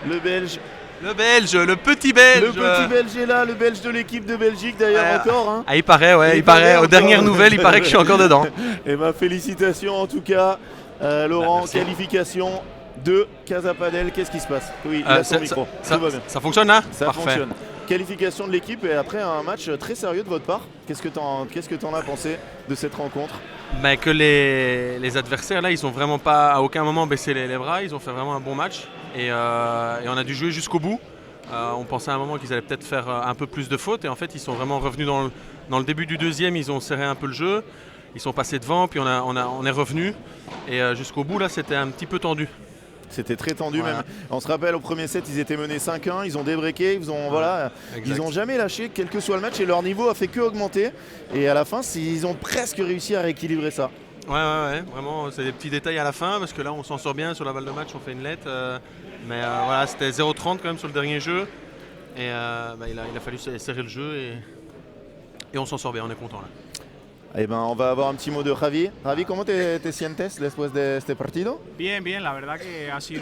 le Belge. Le Belge, le petit Belge. Le petit Belge est là, le Belge de l'équipe de Belgique d'ailleurs encore. Hein. Ah, il paraît, ouais, il paraît. Aux dernières nouvelles, il paraît que je suis encore dedans. Et félicitations en tout cas, Laurent. Qualification de Casa Padel. Qu'est-ce qui se passe? Oui, il a son micro. Tout va bien. Ça fonctionne là? Ça Parfait. fonctionne. Qualification de l'équipe et après un match très sérieux de votre part. Qu'est-ce que t'en as pensé de cette rencontre? Mais que les adversaires là, ils ont vraiment pas à aucun moment baissé les bras. Ils ont fait vraiment un bon match et on a dû jouer jusqu'au bout. On pensait à un moment qu'ils allaient peut-être faire un peu plus de fautes et en fait ils sont vraiment revenus dans le début du deuxième. Ils ont serré un peu le jeu. Ils sont passés devant puis on est revenu et jusqu'au bout là c'était un petit peu tendu. C'était très tendu voilà. même. On se rappelle au premier set, ils étaient menés 5-1, ils ont débreaké, ils n'ont jamais lâché, quel que soit le match, et leur niveau a fait que augmenter. Et à la fin, ils ont presque réussi à rééquilibrer ça. Ouais, vraiment, c'est des petits détails à la fin, parce que là, on s'en sort bien sur la balle de match, on fait une lettre. Mais voilà, c'était 0-30 quand même sur le dernier jeu. Et il a fallu serrer le jeu et on s'en sort bien, on est content là. Eh ben, on va avoir un petit mot de Javi. Javi, ¿cómo te sientes después de este partido? Bien, la verdad que ha sido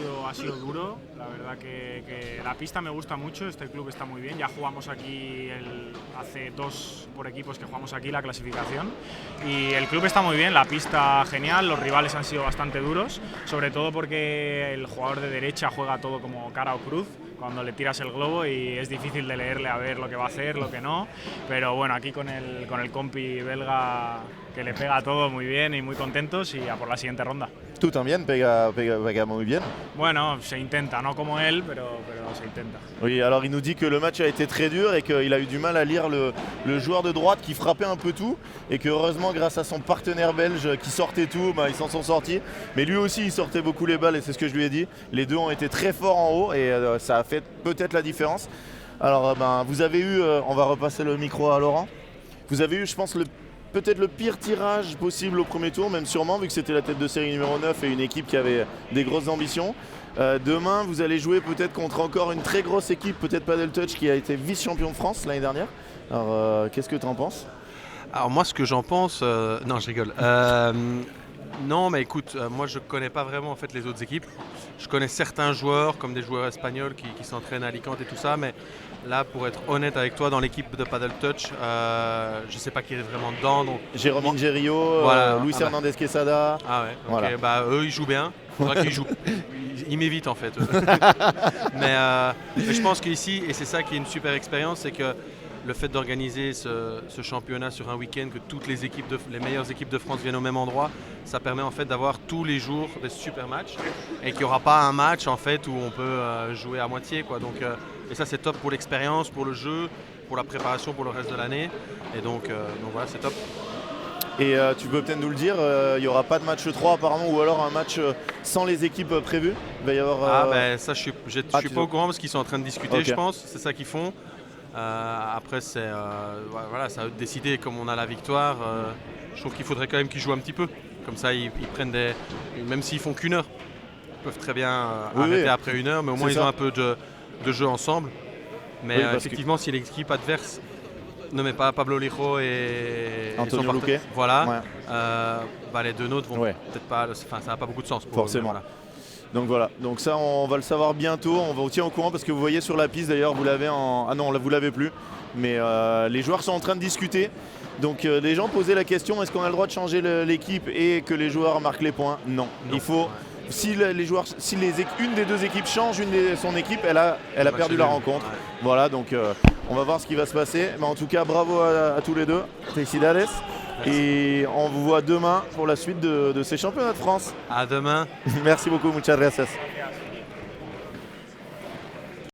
duro, la verdad que la pista me gusta mucho, este club está muy bien, ya jugamos aquí hace 2 por equipos que jugamos aquí la clasificación y el club está muy bien, la pista genial, los rivales han sido bastante duros, sobre todo porque el jugador de derecha juega todo como cara o cruz, cuando le tiras el globo y es difícil de leerle a ver lo que va a hacer, lo que no, pero bueno, aquí con el compi belga que le pega todo muy bien y muy contentos y a por la siguiente ronda. Tú también pega muy bien. Bueno, se intenta, no como él, pero se intenta. Oui, alors il nous dit que le match a été très dur et qu'il a eu du mal à lire le joueur de droite qui frappait un peu tout et que heureusement grâce à son partenaire belge qui sortait tout, ils s'en sont sortis. Mais lui aussi il sortait beaucoup les balles et c'est ce que je lui ai dit. Les deux ont été très forts en haut et ça a fait peut-être la différence. Alors vous avez eu, on va repasser le micro à Laurent. Vous avez eu je pense peut-être le pire tirage possible au premier tour, même sûrement, vu que c'était la tête de série numéro 9 et une équipe qui avait des grosses ambitions. Demain, vous allez jouer peut-être contre encore une très grosse équipe, peut-être Padel Touch, qui a été vice-champion de France l'année dernière. Alors, qu'est-ce que tu en penses? Alors moi, ce que j'en pense... non, je rigole. Non, mais écoute, moi je connais pas vraiment en fait les autres équipes. Je connais certains joueurs, comme des joueurs espagnols qui s'entraînent à Alicante et tout ça, mais là, pour être honnête avec toi, dans l'équipe de Padel Touch, je sais pas qui est vraiment dedans. Donc, Jérôme Ingerio, Luis Hernandez Quesada. Ah ouais, ok, voilà. Eux ils jouent bien. Faudra qu'ils jouent. Ils m'évitent en fait. mais je pense qu'ici, et c'est ça qui est une super expérience, c'est que le fait d'organiser ce championnat sur un week-end, que toutes les meilleures équipes de France viennent au même endroit, ça permet en fait d'avoir tous les jours des super matchs et qu'il n'y aura pas un match en fait où on peut jouer à moitié, quoi. Donc, et ça c'est top pour l'expérience, pour le jeu, pour la préparation pour le reste de l'année. Et donc voilà, c'est top. Et tu peux peut-être nous le dire, il n'y aura pas de match 3 apparemment, ou alors un match sans les équipes prévues. Il va y avoir, ça je suis pas au courant parce qu'ils sont en train de discuter, okay. Je pense, c'est ça qu'ils font. Après c'est voilà, ça a décidé comme on a la victoire. Je trouve qu'il faudrait quand même qu'ils jouent un petit peu. Comme ça ils prennent même s'ils font qu'une heure, ils peuvent très bien arrêter après une heure, mais au moins ils ont un peu de jeu ensemble. Mais effectivement si l'équipe adverse ne met pas Pablo Lijo et Antonio Luque, voilà, les deux nôtres vont peut-être pas, ça n'a pas beaucoup de sens pour forcément. Voilà. Donc voilà, donc ça on va le savoir bientôt, on va vous tenir au courant parce que vous voyez sur la piste d'ailleurs, vous l'avez ah non, vous l'avez plus, mais les joueurs sont en train de discuter. Donc les gens posaient la question, est-ce qu'on a le droit de changer l'équipe et que les joueurs marquent les points? Non. Il faut, si une des deux équipes change son équipe, elle a perdu la rencontre. Ouais. Voilà, donc on va voir ce qui va se passer. Mais en tout cas, bravo à tous les deux. Felicidades. Et on vous voit demain pour la suite de ces championnats de France. À demain. Merci beaucoup, muchas gracias.